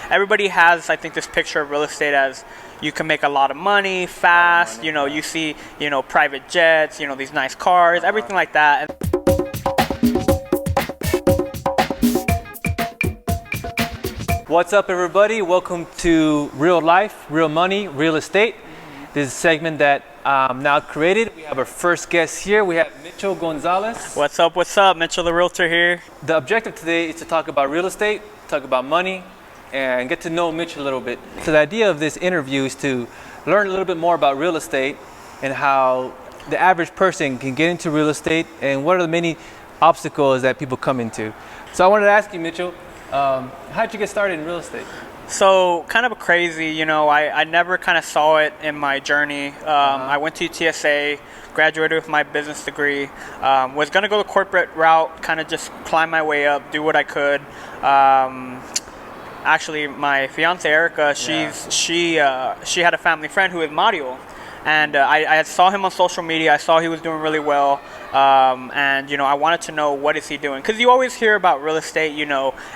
everybody has, I think, this picture of real estate as you can make a lot of money fast. You see, private jets, these nice cars, everything like that. What's up, everybody? Welcome to Real Life, Real Money, Real Estate. This is a segment that now created. We have our first guest here. We have Mitchell Gonzalez. What's up? Mitchell the Realtor here. The objective today is to talk about real estate, talk about money, and get to know Mitch a little bit. So the idea of this interview is to learn a little bit more about real estate and how the average person can get into real estate and what are the many obstacles that people come into. So I wanted to ask you, Mitchell, how did you get started in real estate? So kind of crazy, I never kind of saw it in my journey. I went to UTSA, graduated with my business degree, was going to go the corporate route, kind of just climb my way up, do what I could. Actually, my fiance Erica, she had a family friend who is Mario. And I saw him on social media. I saw he was doing really well. And I wanted to know, what is he doing? Because you always hear about real estate,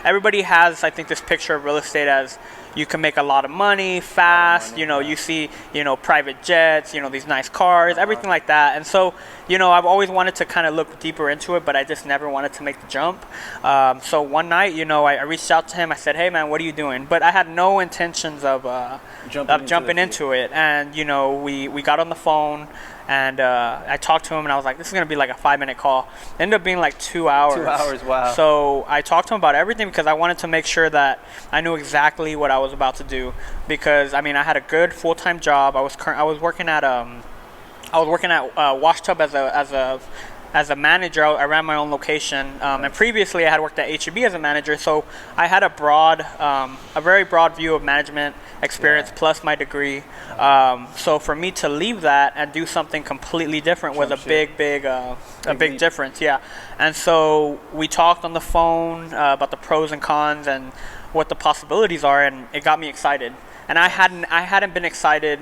everybody has, I think, this picture of real estate as you can make a lot of money fast. You see, private jets, these nice cars, everything like that. And so, I've always wanted to kind of look deeper into it, but I just never wanted to make the jump. So one night, I reached out to him. I said, hey, man, what are you doing? But I had no intentions of jumping into it. And, we got on the phone. And I talked to him, and I was like, this is going to be like a 5-minute call. It ended up being like 2 hours. 2 hours, wow. So I talked to him about everything because I wanted to make sure that I knew exactly what I was about to do. Because, I had a good full-time job. I was working at Washtub as a manager. I ran my own location, and previously I had worked at H-E-B as a manager, so I had a very broad view of management experience plus my degree. So for me to leave that and do something completely different was a big difference. Yeah, and so we talked on the phone about the pros and cons and what the possibilities are, and it got me excited. And I hadn't been excited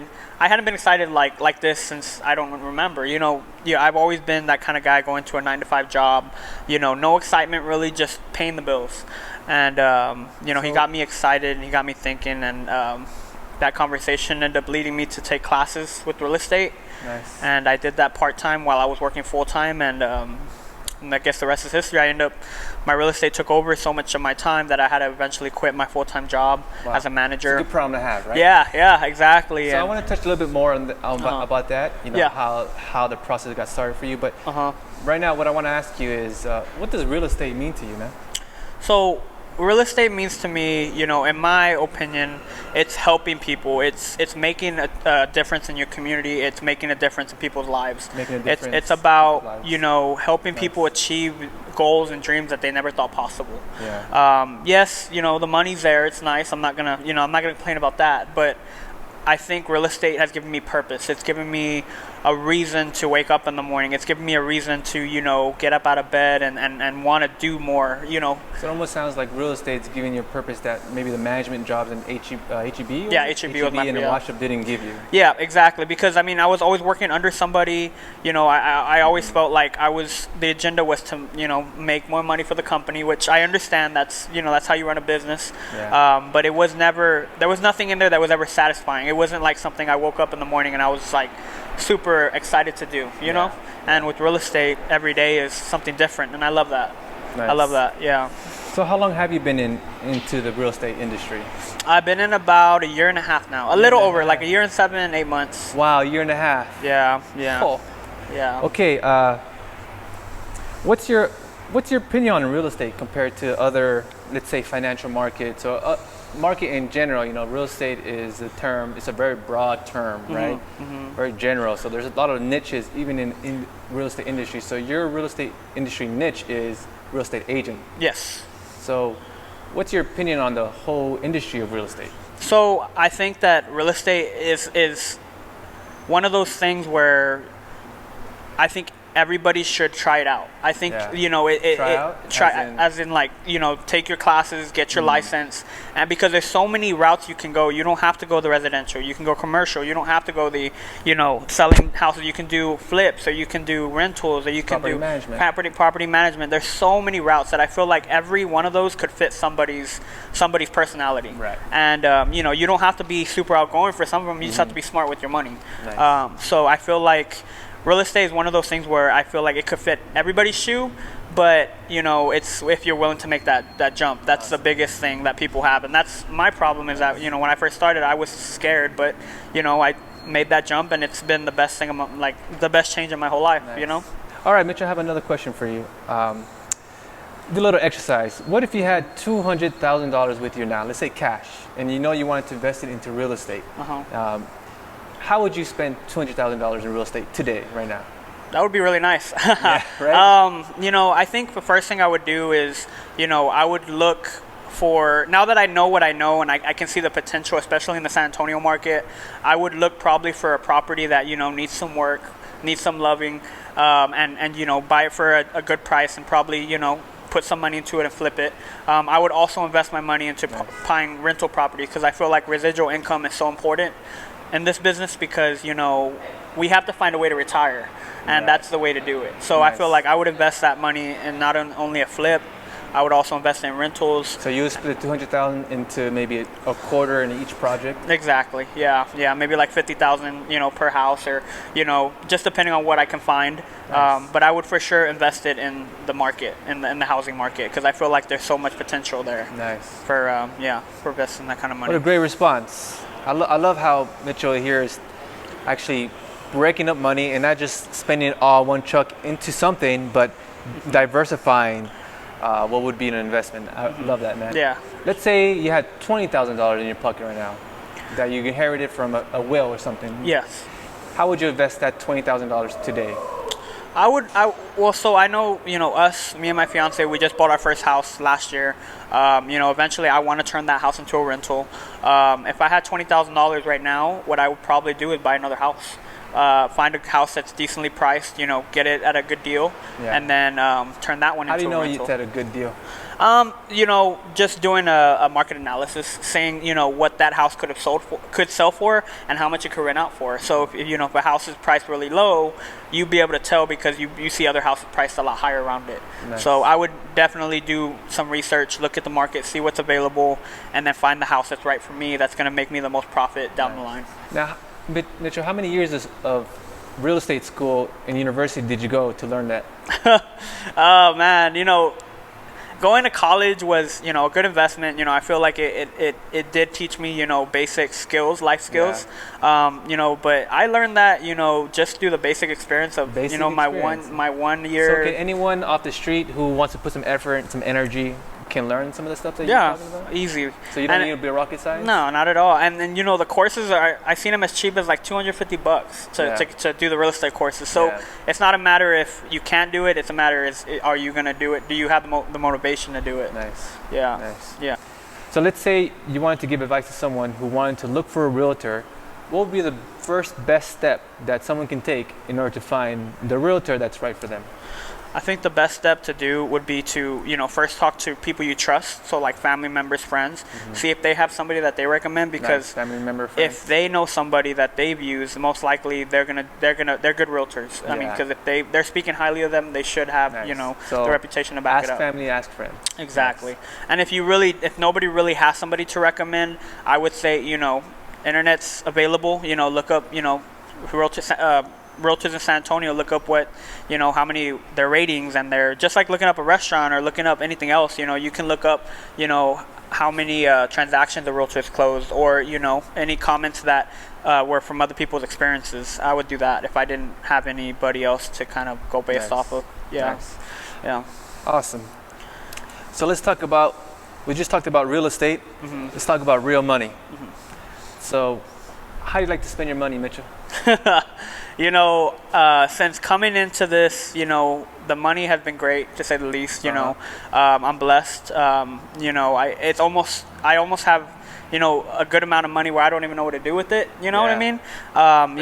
like this since I don't remember. I've always been that kind of guy going to a 9-to-5 job. No excitement really, just paying the bills. And he got me excited and he got me thinking. And that conversation ended up leading me to take classes with real estate. Nice. And I did that part-time while I was working full-time. And I guess the rest is history. My real estate took over so much of my time that I had to eventually quit my full-time job as a manager. It's a good problem to have, right? Yeah, exactly. So I want to touch a little bit more about that, how the process got started for you. But right now, what I want to ask you is, what does real estate mean to you, man? So real estate means to me, in my opinion, it's helping people. It's making a difference in your community. It's making a difference in people's lives. It's about, helping people achieve goals and dreams that they never thought possible. Yeah. Yes, the money's there. It's nice. I'm not gonna complain about that. But I think real estate has given me purpose. It's given me a reason to wake up in the morning. It's given me a reason to, get up out of bed and want to do more, So it almost sounds like real estate's giving you a purpose that maybe the management jobs in H-E-B? Yeah, H-E-B was my and the Washtub didn't give you. Yeah, exactly. Because, I was always working under somebody. I always felt like the agenda was to, make more money for the company, which I understand that's how you run a business. Yeah. But there was nothing in there that was ever satisfying. It wasn't like something I woke up in the morning and I was like super excited to do, you know? And with real estate, every day is something different, and I love that. Nice. I love that, yeah. So how long have you been into the real estate industry? I've been in about 1.5 years now. A little over, like 1 year and 7, 8 months. Wow, 1.5 years. Yeah. Oh. Yeah. Okay, what's your opinion on real estate compared to other, let's say, financial markets or market in general? Real estate is a term, it's a very broad term, right? Mm-hmm. Very general. So there's a lot of niches even in real estate industry. So your real estate industry niche is real estate agent. Yes. So what's your opinion on the whole industry of real estate? So I think that real estate is one of those things where I think everybody should try it out. I think Yeah. try as in like, take your classes, get your license, and because there's so many routes you can go. You don't have to go the residential. You can go commercial. You don't have to go the selling houses. You can do flips, or you can do rentals, or you can Property do management. property management. There's so many routes that I feel like every one of those could fit somebody's personality. Right. And you don't have to be super outgoing for some of them. You just have to be smart with your money. Nice. So I feel like real estate is one of those things where I feel like it could fit everybody's shoe, but it's if you're willing to make that jump. That's the biggest thing that people have, and that's my problem. Is that when I first started, I was scared, but I made that jump, and it's been the best thing, like the best change in my whole life. Nice. All right, Mitch, I have another question for you. Do a little exercise. What if you had $200,000 with you now, let's say cash, and you wanted to invest it into real estate? How would you spend $200,000 in real estate today, right now? That would be really nice. Yeah, right? I think the first thing I would do is, I would look for, now that I know what I know and I can see the potential, especially in the San Antonio market, I would look probably for a property that, needs some work, needs some loving, and buy it for a good price and probably, put some money into it and flip it. I would also invest my money into buying rental property, because I feel like residual income is so important in this business, because we have to find a way to retire, and that's the way to do it. So I feel like I would invest that money in not only a flip, I would also invest in rentals. So you would split 200,000 into maybe a quarter in each project? Exactly. Yeah. Maybe like 50,000, per house, or just depending on what I can find. Nice. But I would for sure invest it in the market, in the housing market, because I feel like there's so much potential there. Nice. For investing that kind of money. What a great response. I love how Mitchell here is actually breaking up money and not just spending it all one chunk into something, but diversifying what would be an investment. I love that, man. Yeah. Let's say you had $20,000 in your pocket right now that you inherited from a will or something. Yes. How would you invest that $20,000 today? So I know, me and my fiance, we just bought our first house last year. Eventually I want to turn that house into a rental. If I had $20,000 right now, what I would probably do is buy another house. Find a house that's decently priced, get it at a good deal, and then turn that one into a rental. How do you know it's at a good deal? Just doing a market analysis, saying, what that house could sell for, and how much it could rent out for. So if a house is priced really low, you'd be able to tell, because you see other houses priced a lot higher around it. Nice. So I would definitely do some research, look at the market, see what's available, and then find the house that's right for me, that's going to make me the most profit down the line. Now, Mitchell, how many years of real estate school and university did you go to learn that? Oh man, going to college was, a good investment. I feel like it did teach me, basic skills, life skills. Yeah. But I learned that, just through the basic experience of, my 1 year. So can anyone off the street who wants to put some effort and some energy can learn some of the stuff that you're talking about? Easy. So you don't need to be a rocket science? No, not at all. And then the courses I've seen them as cheap as like $250 to do the real estate courses. So it's not a matter if you can't do it. It's a matter are you gonna do it? Do you have the motivation to do it? Nice. Yeah. Nice. Yeah. So let's say you wanted to give advice to someone who wanted to look for a realtor. What would be the first best step that someone can take in order to find the realtor that's right for them? I think the best step to do would be to, first talk to people you trust, so like family members, friends. See if they have somebody that they recommend, because family member, friends. If they know somebody that they've used, most likely they're good realtors. I mean, because if they're speaking highly of them, they should have So the reputation to back it up. Ask family, ask friends. Exactly. And if nobody really has somebody to recommend, I would say internet's available. Look up realtors in San Antonio, look up what, how many their ratings, and they're just like looking up a restaurant or looking up anything else. You can look up, how many transactions the realtors closed, or, any comments that were from other people's experiences. I would do that if I didn't have anybody else to kind of go based off of. Yeah. Nice. Yeah. Awesome. So let's talk about, we just talked about real estate. Let's talk about real money. So how do you like to spend your money, Mitchell? Since coming into this, the money has been great, to say the least. I'm blessed. I almost have a good amount of money where I don't even know what to do with it. You know what I mean? Bro.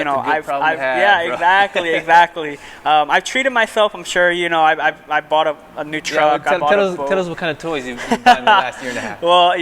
Exactly. I've treated myself. I'm sure, I bought a new truck. Yeah, tell us what kind of toys you've bought in the last year and a half. Well,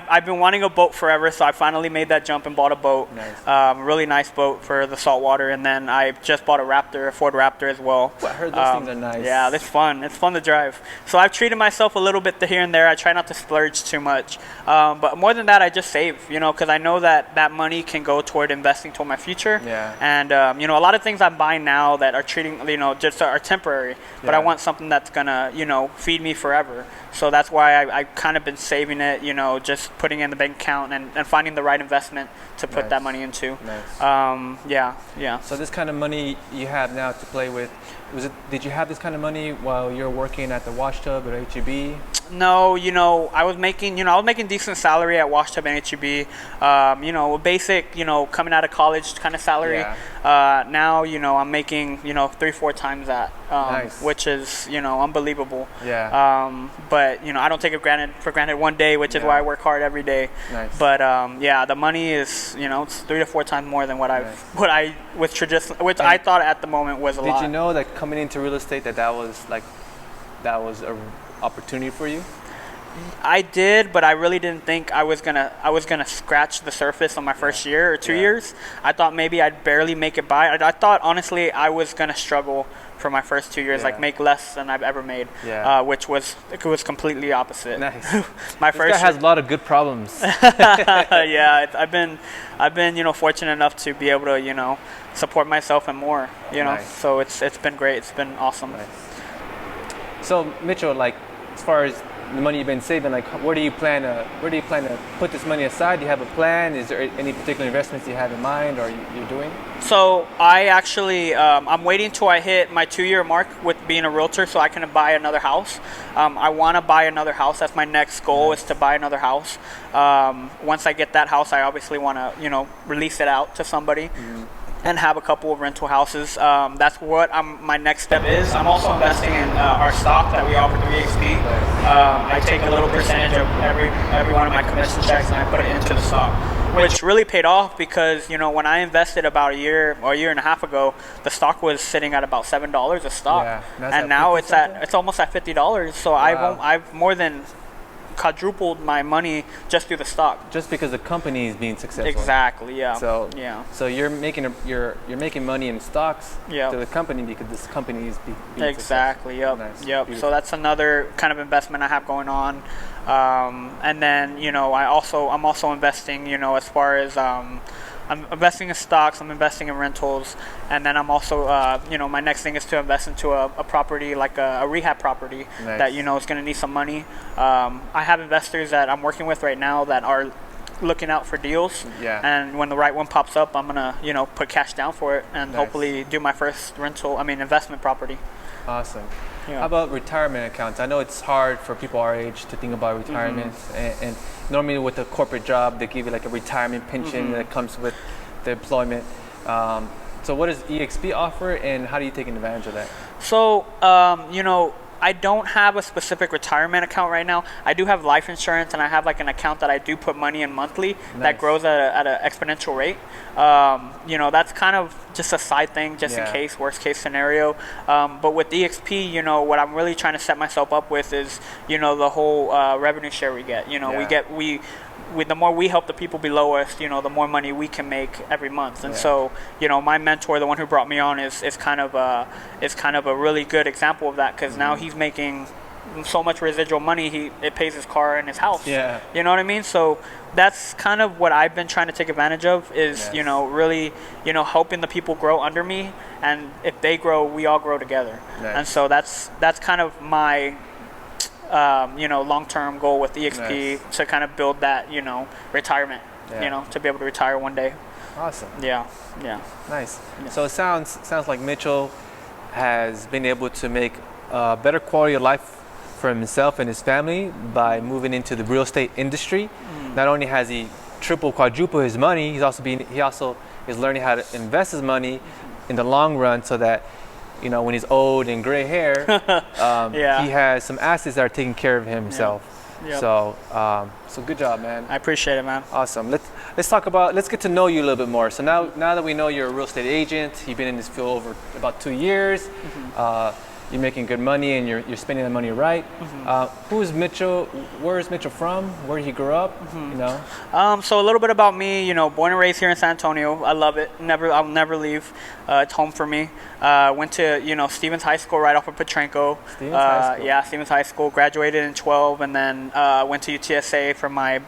I've been wanting a boat forever, so I finally made that jump and bought a boat. Nice. Really nice boat for the saltwater, and then I just bought a Ford Raptor as well. I heard those things are nice. Yeah, it's fun. It's fun to drive. So I've treated myself a little bit here and there. I try not to splurge too much, but more than that, I just save. Because I know that money can go toward investing toward my future. Yeah. And a lot of things I'm buying now that are just are temporary, but I want something that's gonna feed me forever. So that's why I kind of been saving it, just putting it in the bank account and finding the right investment to put that money into. Nice. Yeah. So this kind of money you have now to play with, did you have this kind of money while you're working at the wash tub at HEB? No, I was making decent salary at Wash Tub and HEB. Basic, coming out of college kind of salary. Yeah. Now, I'm making, 3-4 times that, nice. which is, unbelievable. Yeah. But I don't take it for granted one day, which is why I work hard every day. Nice. But the money is, it's 3 to 4 times more than what I I thought at the moment was a lot. Did you know that coming into real estate that was a opportunity for you? I did, but I really didn't think I was gonna scratch the surface on my first year or 2 years. I thought maybe I'd barely make it by. I thought honestly I was gonna struggle for my first 2 years, like make less than I've ever made, which was completely opposite. Nice. My this first guy has a lot of good problems. Yeah, I've been fortunate enough to be able to support myself and more. Nice. So it's been great. It's been awesome. Nice. So Mitchell, as far as the money you've been saving, where do you plan to put this money aside? Do you have a plan? Is there any particular investments you have in mind or you're doing? So I actually, I'm waiting till I hit my 2-year mark with being a realtor so I can buy another house. I want to buy another house. That's my next goal, is to buy another house. Once I get that house, I obviously want to, release it out to somebody. And have a couple of rental houses. That's what my next step is. I'm also investing in our stock that we offer through EXP. I take a little percentage of every one of my commission checks and I put it into the stock, which really paid off because when I invested about a year and a half ago, the stock was sitting at about $7 a stock, and now it's almost at $50. So wow. I've more than quadrupled my money just through the stock. Just because the company is being successful. Exactly. Yeah. So you're making making money in stocks to the company because this company is being exactly. Successful. Yep. Nice. Yep. Beautiful. So that's another kind of investment I have going on. And then I'm also investing. As far as I'm investing in stocks, I'm investing in rentals, and then I'm also, my next thing is to invest into a property, like a rehab property that, is going to need some money. I have investors that I'm working with right now that are looking out for deals, and when the right one pops up, I'm going to, put cash down for it and hopefully do my first investment property. Awesome. Yeah. How about retirement accounts? I know it's hard for people our age to think about retirement, and normally with a corporate job, they give you like a retirement pension that comes with the employment. So what does EXP offer, and how do you take advantage of that? So, I don't have a specific retirement account right now. I do have life insurance, and I have like an account that I do put money in monthly that grows at an exponential rate. That's kind of just a side thing, just in case, worst case scenario. But with EXP, what I'm really trying to set myself up with is, the whole revenue share we get. The more we help the people below us, the more money we can make every month. And so, my mentor, the one who brought me on, is kind of a really good example of that, because now he's making so much residual money, it pays his car and his house. Yeah. You know what I mean? So that's kind of what I've been trying to take advantage of is, really, helping the people grow under me, and if they grow, we all grow together. Nice. And so that's kind of my long-term goal with EXP, to kind of build that, retirement, to be able to retire one day. Awesome. Yeah. Nice. Yeah. So it sounds like Mitchell has been able to make a better quality of life for himself and his family by moving into the real estate industry. Not only has he quadrupled his money, he also is learning how to invest his money in the long run, so that when he's old and gray hair, he has some assets that are taking care of himself. Yep. So good job, man. I appreciate it, man. Awesome. Let's get to know you a little bit more. So now that we know you're a real estate agent, you've been in this field over about 2 years. You're making good money and you're spending the money right. Who's Mitchell? Where is Mitchell from? Where he grew up? You know. So a little bit about me. You know, born and raised here in San Antonio. I love it. I'll never leave. It's home for me. Went to Stevens High School right off of Petrenko. Stevens High School. Yeah, Stevens High School. Graduated in 12, and then went to UTSA for my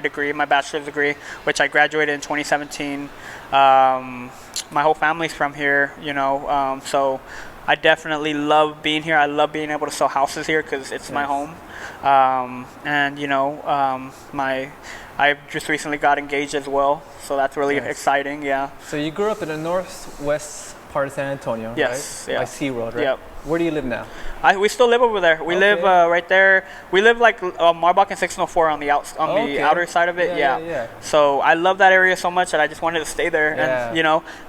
degree, my bachelor's degree, which I graduated in 2017. My whole family's from here. So. I definitely love being here. I love being able to sell houses here because it's my home. I just recently got engaged as well, so that's really exciting. Yeah. So you grew up in the northwest part of San Antonio, yes, right? Yeah. By SeaWorld, right? Yep. Where do you live now? We still live over there. We live right there. We live like Marbach and 604 on the outer side of it. Yeah. So I love that area so much that I just wanted to stay there. And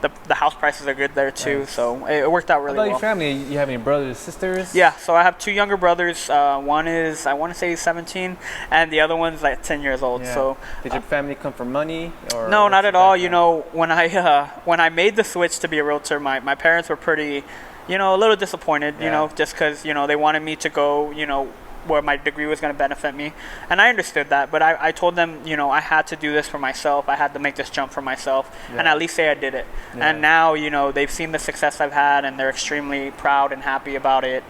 the house prices are good there too. Nice. So it worked out really well. How about your family? You have any brothers or sisters? Yeah. So I have 2 younger brothers. One is, I want to say, 17, and the other one's like 10 years old. Yeah. So did your family come from money? Or no, not at all. When I made the switch to be a realtor, my parents were pretty, a little disappointed, just because, they wanted me to go, where my degree was going to benefit me. And I understood that, but I told them, I had to do this for myself. I had to make this jump for myself and at least say I did it. Yeah. And now, they've seen the success I've had and they're extremely proud and happy about it.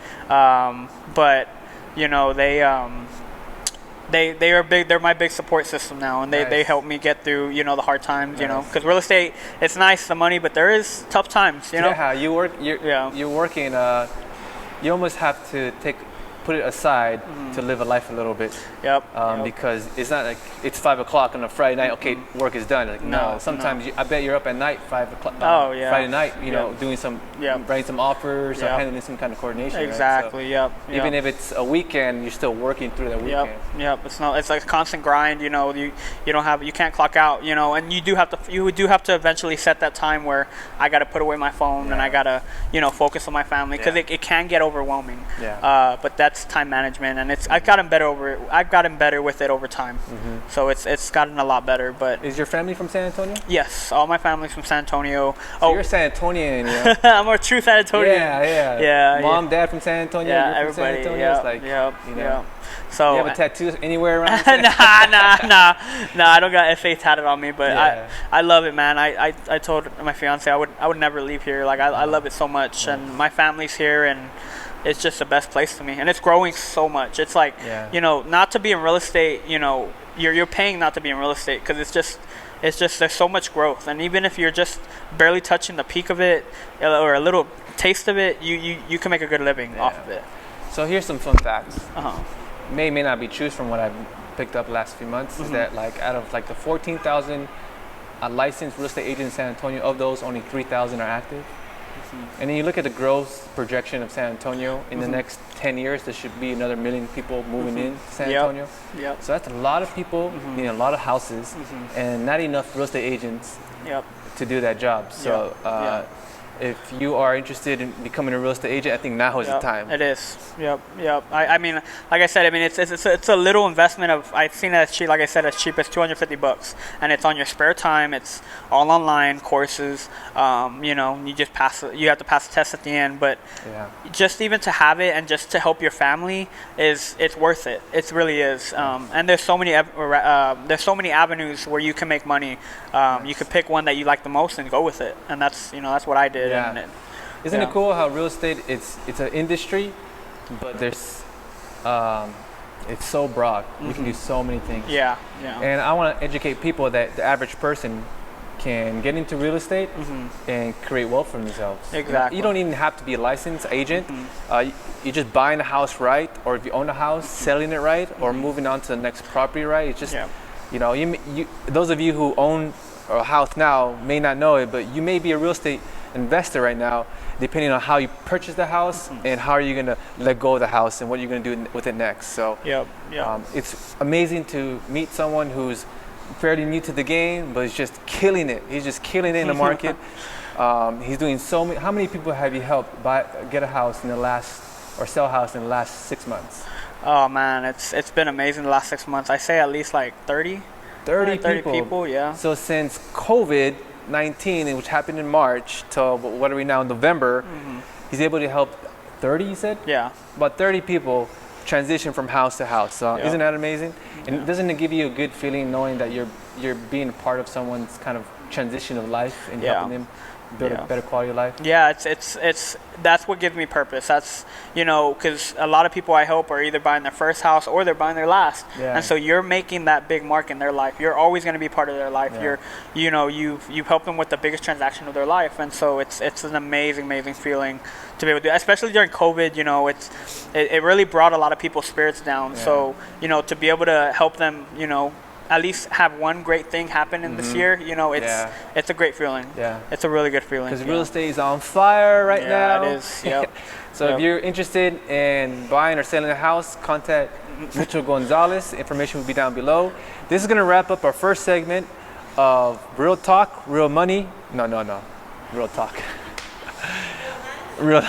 They are big. They're my big support system now, and they help me get through the hard times. Because real estate, it's nice, the money, but there is tough times. Yeah, you're working. You almost have to put it aside to live a life a little bit. Yep. Because it's not like it's 5 o'clock on a Friday night. Okay, work is done. Like, no. Sometimes I bet you're up at night, 5 o'clock. Friday night. doing some, writing some offers or handling some kind of coordination. Exactly. Right? So even if it's a weekend, you're still working through that weekend. Yep. It's like a constant grind. You can't clock out. And you do have to eventually set that time where I got to put away my phone and I got to focus on my family because it can get overwhelming. But that's time management, and I've gotten better with it over time. So it's gotten a lot better. But is your family from San Antonio? Yes, all my family's from San Antonio. So you're San Antonian, I'm a true San Antonian. Yeah. Mom, dad from San Antonio. Yeah, you're from everybody. San Antonio. Yeah. So you have a tattoo anywhere around? Nah. I don't got FA tatted on me, but I love it, man. I told my fiance I would never leave here. Like I love it so much, and my family's here, and it's just the best place to me, and it's growing so much. It's like not to be in real estate, you're paying not to be in real estate because it's just there's so much growth, and even if you're just barely touching the peak of it or a little taste of it, you can make a good living off of it. So here's some fun facts. May not be true from what I've picked up the last few months. Is that like out of like the 14,000 licensed real estate agents in San Antonio, of those only 3,000 are active. And then you look at the growth projection of San Antonio in the next 10 years, there should be another 1 million people moving in San Antonio. So that's a lot of people needing a lot of houses and not enough real estate agents to do that job. So if you are interested in becoming a real estate agent, I think now is the time. It is. Yep. I mean, like I said, it's a little investment of, I've seen it as cheap, like I said, as cheap as $250, and it's on your spare time. It's all online courses. You just you have to pass the test at the end, but just even to have it and just to help your family it's worth it. It really is. And there's so many avenues where you can make money. You could pick one that you like the most and go with it, and that's what I did. Isn't it cool how real estate it's an industry, but there's it's so broad. You can do so many things. And I want to educate people that the average person can get into real estate and create wealth for themselves. Exactly. You don't even have to be a licensed agent. You're just buying a house right, or if you own a house, selling it right, or moving on to the next property right. It's just those of you who own a house now may not know it, but you may be a real estate investor right now, depending on how you purchase the house and how are you going to let go of the house and what you're going to do with it next. So it's amazing to meet someone who's fairly new to the game, but is just killing it. He's just killing it in the market. He's doing so many. How many people have you helped get a house in the last, or sell a house in the last 6 months? Oh man, it's been amazing the last 6 months. I say at least like 30. 30 people, yeah. So since COVID-19, which happened in March, till what are we now, November, he's able to help 30, you said? Yeah. About 30 people transition from house to house. So Yeah. isn't that amazing? And doesn't it give you a good feeling knowing that you're being a part of someone's kind of transition of life and Yeah. helping them build a better quality of life? Yeah, it's that's what gives me purpose. That's, you know, because a lot of people I help are either buying their first house or they're buying their last, Yeah. and so you're making that big mark in their life. You're always going to be part of their life. Yeah. You've helped them with the biggest transaction of their life, and so it's an amazing feeling to be able to do, especially during COVID. You know, it really brought a lot of people's spirits down. Yeah. So, you know, to be able to help them, you know, at least have one great thing happen in this year, you know, it's a great feeling. Yeah. It's a really good feeling. Because real estate is on fire right now. Yeah, it is. Yep. So if you're interested in buying or selling a house, contact Mitchell Gonzalez. Information will be down below. This is going to wrap up our first segment of Real Talk, Real Money. No. Real Talk. Real.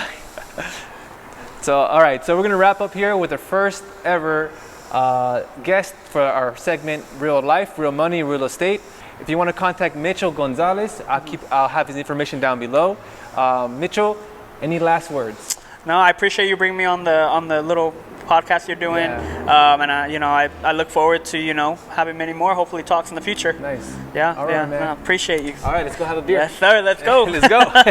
So, all right. So we're going to wrap up here with our first ever guest for our segment, Real Life, Real Money, Real Estate. If you want to contact Mitchell Gonzalez, I'll have his information down below. Mitchell, any last words? No, I appreciate you bringing me on the little podcast you're doing, Yeah. and I look forward to, you know, having many more hopefully talks in the future. Nice. Yeah, All right, yeah, man. no, appreciate you. All right, let's go have a beer. Yes, sir. Let's go. Let's go.